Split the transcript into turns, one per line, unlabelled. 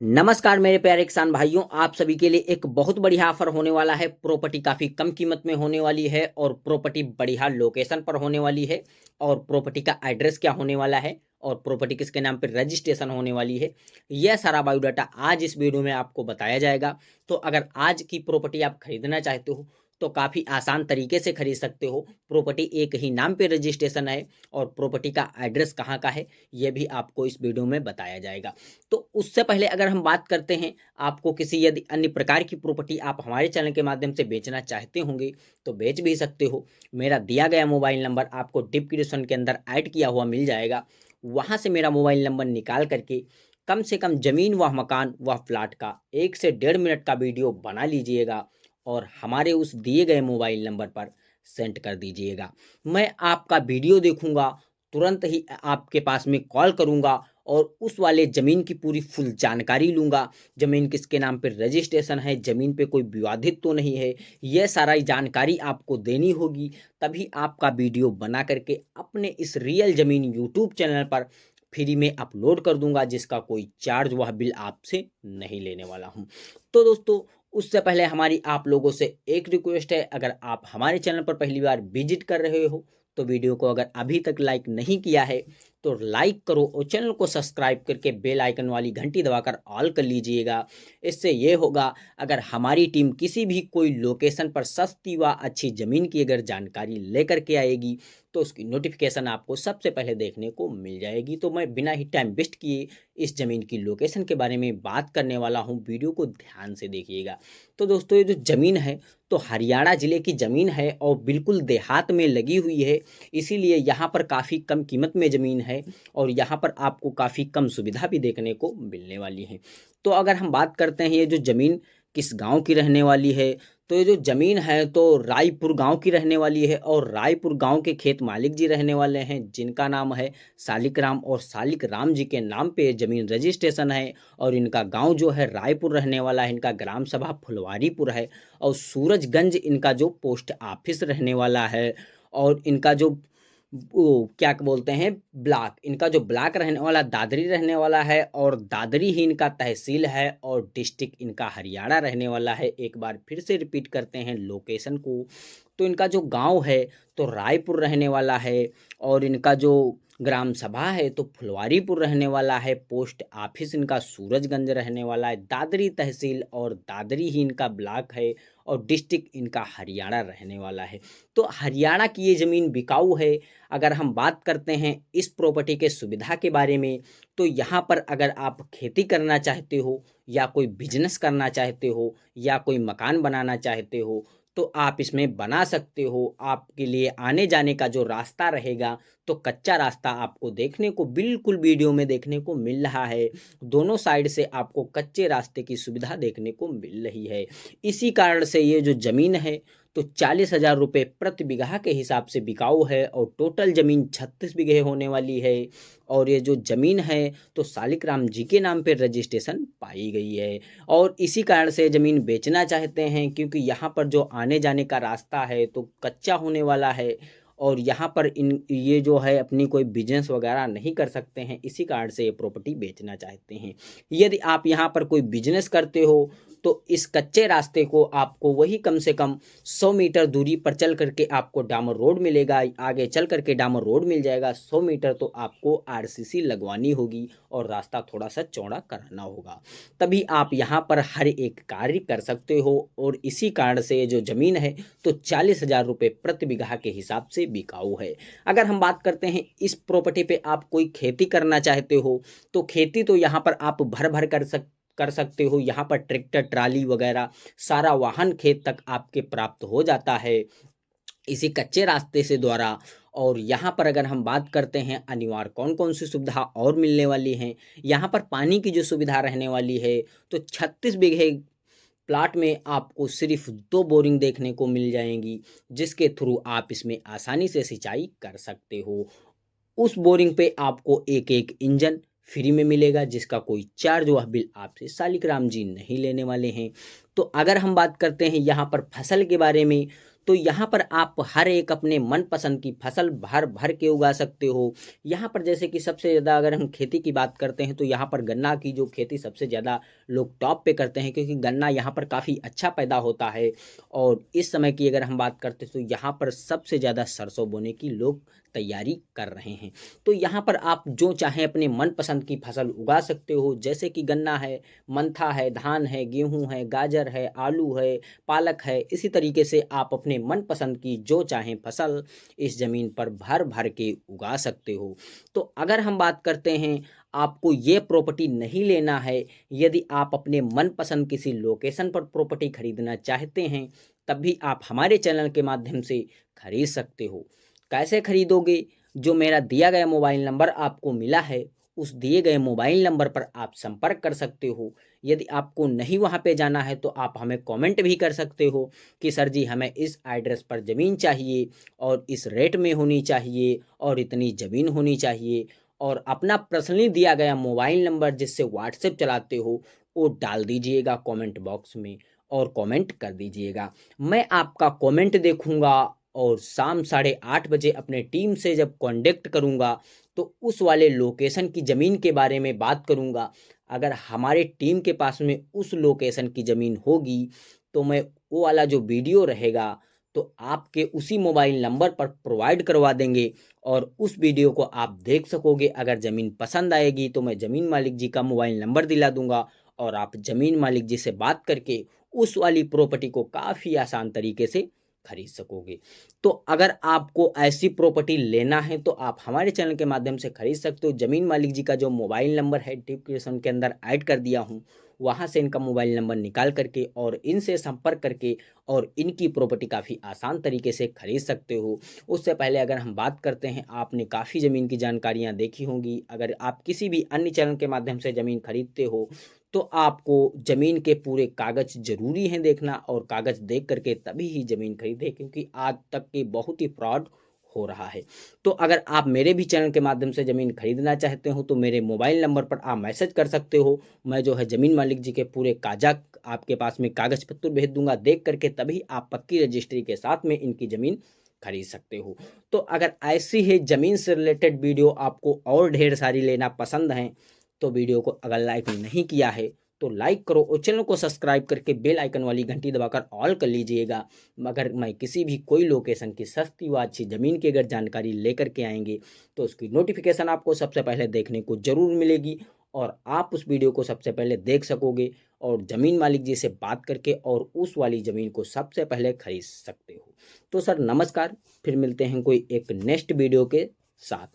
नमस्कार मेरे प्यारे किसान भाइयों, आप सभी के लिए एक बहुत बढ़िया ऑफर होने वाला है। प्रॉपर्टी काफ़ी कम कीमत में होने वाली है और प्रॉपर्टी बढ़िया लोकेशन पर होने वाली है। और प्रॉपर्टी का एड्रेस क्या होने वाला है और प्रॉपर्टी किसके नाम पर रजिस्ट्रेशन होने वाली है, यह सारा बायोडाटा आज इस वीडियो में आपको बताया जाएगा। तो अगर आज की प्रॉपर्टी आप खरीदना चाहते हो तो काफ़ी आसान तरीके से खरीद सकते हो। प्रॉपर्टी एक ही नाम पे रजिस्ट्रेशन है और प्रॉपर्टी का एड्रेस कहाँ का है ये भी आपको इस वीडियो में बताया जाएगा। तो उससे पहले अगर हम बात करते हैं, आपको किसी यदि अन्य प्रकार की प्रॉपर्टी आप हमारे चैनल के माध्यम से बेचना चाहते होंगे तो बेच भी सकते हो। मेरा दिया गया मोबाइल नंबर आपको डिस्क्रिप्शन के अंदर ऐड किया हुआ मिल जाएगा। वहाँ से मेरा मोबाइल नंबर निकाल करके कम से कम ज़मीन व मकान व प्लाट का 1 से 1.5 मिनट का वीडियो बना लीजिएगा और हमारे उस दिए गए मोबाइल नंबर पर सेंड कर दीजिएगा। मैं आपका वीडियो देखूंगा, तुरंत ही आपके पास में कॉल करूंगा और उस वाले ज़मीन की पूरी फुल जानकारी लूँगा। ज़मीन किसके नाम पे रजिस्ट्रेशन है, ज़मीन पे कोई विवादित तो नहीं है, यह सारा जानकारी आपको देनी होगी। तभी आपका वीडियो बना करके अपने इस रियल ज़मीन यूट्यूब चैनल पर फ्री में अपलोड कर दूंगा, जिसका कोई चार्ज वह बिल आपसे नहीं लेने वाला हूँ। तो दोस्तों, उससे पहले हमारी आप लोगों से एक रिक्वेस्ट है, अगर आप हमारे चैनल पर पहली बार विजिट कर रहे हो तो वीडियो को अगर अभी तक लाइक नहीं किया है तो लाइक करो और चैनल को सब्सक्राइब करके बेल आइकन वाली घंटी दबाकर ऑल कर लीजिएगा। इससे ये होगा, अगर हमारी टीम किसी भी कोई लोकेशन पर सस्ती व अच्छी ज़मीन की अगर जानकारी लेकर के आएगी तो उसकी नोटिफिकेशन आपको सबसे पहले देखने को मिल जाएगी। तो मैं बिना ही टाइम वेस्ट किए इस ज़मीन की लोकेशन के बारे में बात करने वाला हूँ, वीडियो को ध्यान से देखिएगा। तो दोस्तों, ये जो ज़मीन है तो हरियाणा ज़िले की ज़मीन है और बिल्कुल देहात में लगी हुई है, इसीलिए यहाँ पर काफ़ी कम कीमत में ज़मीन है और यहाँ पर आपको काफ़ी कम सुविधा भी देखने को मिलने वाली है। तो अगर हम बात करते हैं ये जो ज़मीन किस गांव की रहने वाली है, तो ये जो ज़मीन है तो रायपुर गांव की रहने वाली है और रायपुर गांव के खेत मालिक जी रहने वाले हैं, जिनका नाम है सालिक राम और सालिक राम जी के नाम पे ज़मीन रजिस्ट्रेशन है। और इनका गांव जो है रायपुर रहने वाला है, इनका ग्राम सभा फुलवारीपुर है और सूरजगंज इनका जो पोस्ट ऑफिस रहने वाला है। और इनका जो वो क्या बोलते हैं ब्लॉक, इनका जो ब्लॉक रहने वाला दादरी रहने वाला है और दादरी ही इनका तहसील है और डिस्ट्रिक्ट इनका हरियाणा रहने वाला है। एक बार फिर से रिपीट करते हैं लोकेशन को, तो इनका जो गांव है तो रायपुर रहने वाला है और इनका जो ग्राम सभा है तो फुलवारीपुर रहने वाला है, पोस्ट ऑफिस इनका सूरजगंज रहने वाला है, दादरी तहसील और दादरी ही इनका ब्लॉक है और डिस्ट्रिक्ट इनका हरियाणा रहने वाला है। तो हरियाणा की ये ज़मीन बिकाऊ है। अगर हम बात करते हैं इस प्रॉपर्टी के सुविधा के बारे में, तो यहाँ पर अगर आप खेती करना चाहते हो या कोई बिजनेस करना चाहते हो या कोई मकान बनाना चाहते हो तो आप इसमें बना सकते हो। आपके लिए आने जाने का जो रास्ता रहेगा तो कच्चा रास्ता आपको देखने को बिल्कुल वीडियो में देखने को मिल रहा है। दोनों साइड से आपको कच्चे रास्ते की सुविधा देखने को मिल रही है। इसी कारण से ये जो ज़मीन है तो 40,000 रुपये प्रति बीघा के हिसाब से बिकाऊ है और टोटल ज़मीन 36 बीघे होने वाली है। और ये जो ज़मीन है तो सालिक राम जी के नाम पर रजिस्ट्रेशन पाई गई है और इसी कारण से ज़मीन बेचना चाहते हैं, क्योंकि यहाँ पर जो आने जाने का रास्ता है तो कच्चा होने वाला है और यहाँ पर इन ये जो है अपनी कोई बिजनेस वगैरह नहीं कर सकते हैं, इसी कारण से ये प्रॉपर्टी बेचना चाहते हैं। यदि आप यहाँ पर कोई बिजनेस करते हो तो इस कच्चे रास्ते को आपको वही कम से कम 100 मीटर दूरी पर चल करके आपको डामर रोड मिलेगा, आगे चल करके डामर रोड मिल जाएगा। 100 मीटर तो आपको आरसीसी लगवानी होगी और रास्ता थोड़ा सा चौड़ा कराना होगा, तभी आप यहाँ पर हर एक कार्य कर सकते हो। और इसी कारण से जो ज़मीन है तो 40,000 रुपये प्रति बीघा के हिसाब से बिकाऊ है। अगर हम बात करते हैं इस प्रॉपर्टी पे आप कोई खेती करना चाहते हो तो खेती तो यहाँ पर आप भर भर कर सकते हो। यहाँ पर ट्रैक्टर ट्राली वगैरह सारा वाहन खेत तक आपके प्राप्त हो जाता है इसी कच्चे रास्ते से द्वारा। और यहाँ पर अगर हम बात करते हैं अनिवार्य कौन कौन सी सुविधा और मिलने वाली हैं, यहाँ पर पानी की जो सुविधा रहने वाली है तो 36 बीघे प्लाट में आपको सिर्फ 2 बोरिंग देखने को मिल जाएंगी, जिसके थ्रू आप इसमें आसानी से सिंचाई कर सकते हो। उस बोरिंग पे आपको एक एक इंजन फ्री में मिलेगा, जिसका कोई चार्ज वह बिल आपसे सालिक राम जी नहीं लेने वाले हैं। तो अगर हम बात करते हैं यहाँ पर फसल के बारे में, तो यहाँ पर आप हर एक अपने मनपसंद की फसल भर भर के उगा सकते हो। यहाँ पर जैसे कि सबसे ज़्यादा अगर हम खेती की बात करते हैं तो यहाँ पर गन्ना की जो खेती सबसे ज़्यादा लोग टॉप पे करते हैं, क्योंकि गन्ना यहाँ पर काफ़ी अच्छा पैदा होता है। और इस समय की अगर हम बात करते हैं तो यहाँ पर सबसे ज़्यादा सरसों बोने की लोग तैयारी कर रहे हैं। तो यहाँ पर आप जो चाहें अपने मनपसंद की फसल उगा सकते हो, जैसे कि गन्ना है, मंथा है, धान है, गेहूँ है, गाजर है, आलू है, पालक है। इसी तरीके से आप अपने मनपसंद की जो चाहें फसल इस ज़मीन पर भर भर के उगा सकते हो। तो अगर हम बात करते हैं, आपको ये प्रॉपर्टी नहीं लेना है, यदि आप अपने मनपसंद किसी लोकेशन पर प्रॉपर्टी खरीदना चाहते हैं, तब भी आप हमारे चैनल के माध्यम से खरीद सकते हो। कैसे खरीदोगे? जो मेरा दिया गया मोबाइल नंबर आपको मिला है, उस दिए गए मोबाइल नंबर पर आप संपर्क कर सकते हो। यदि आपको नहीं वहाँ पे जाना है तो आप हमें कमेंट भी कर सकते हो कि सर जी हमें इस एड्रेस पर ज़मीन चाहिए और इस रेट में होनी चाहिए और इतनी ज़मीन होनी चाहिए, और अपना पर्सनली दिया गया मोबाइल नंबर जिससे व्हाट्सएप चलाते हो वो डाल दीजिएगा कमेंट बॉक्स में और कमेंट कर दीजिएगा। मैं आपका कमेंट देखूंगा और शाम 8:30 बजे अपने टीम से जब कॉन्टेक्ट करूंगा तो उस वाले लोकेशन की ज़मीन के बारे में बात करूंगा। अगर हमारे टीम के पास में उस लोकेशन की ज़मीन होगी तो मैं वो वाला जो वीडियो रहेगा तो आपके उसी मोबाइल नंबर पर प्रोवाइड करवा देंगे और उस वीडियो को आप देख सकोगे। अगर ज़मीन पसंद आएगी तो मैं ज़मीन मालिक जी का मोबाइल नंबर दिला दूंगा और आप ज़मीन मालिक जी से बात करके उस वाली प्रॉपर्टी को काफ़ी आसान तरीके से खरीद सकोगे। तो अगर आपको ऐसी प्रॉपर्टी लेना है तो आप हमारे चैनल के माध्यम से खरीद सकते हो। ज़मीन मालिक जी का जो मोबाइल नंबर है डिस्क्रिप्शन के अंदर ऐड कर दिया हूँ, वहाँ से इनका मोबाइल नंबर निकाल करके और इनसे संपर्क करके और इनकी प्रॉपर्टी काफ़ी आसान तरीके से खरीद सकते हो। उससे पहले अगर हम बात करते हैं, आपने काफ़ी ज़मीन की जानकारियाँ देखी होंगी। अगर आप किसी भी अन्य चैनल के माध्यम से ज़मीन खरीदते हो तो आपको ज़मीन के पूरे कागज़ ज़रूरी हैं देखना और कागज़ देख करके तभी ही ज़मीन खरीदें, क्योंकि आज तक के बहुत ही फ्रॉड हो रहा है। तो अगर आप मेरे भी चैनल के माध्यम से ज़मीन खरीदना चाहते हो तो मेरे मोबाइल नंबर पर आप मैसेज कर सकते हो। मैं जो है ज़मीन मालिक जी के पूरे आपके पास में कागज़ पत्र भेज दूंगा, देख करके तभी आप पक्की रजिस्ट्री के साथ में इनकी ज़मीन खरीद सकते हो। तो अगर ऐसी ही ज़मीन से रिलेटेड वीडियो आपको और ढेर सारी लेना पसंद है तो वीडियो को अगर लाइक नहीं किया है तो लाइक करो और चैनल को सब्सक्राइब करके बेल आइकन वाली घंटी दबाकर ऑल कर लीजिएगा। मगर मैं किसी भी कोई लोकेशन की सस्ती व अच्छी ज़मीन की अगर जानकारी लेकर के आएंगे तो उसकी नोटिफिकेशन आपको सबसे पहले देखने को ज़रूर मिलेगी और आप उस वीडियो को सबसे पहले देख सकोगे और ज़मीन मालिक जी से बात करके और उस वाली ज़मीन को सबसे पहले खरीद सकते हो। तो सर नमस्कार, फिर मिलते हैं कोई एक नेक्स्ट वीडियो के साथ में।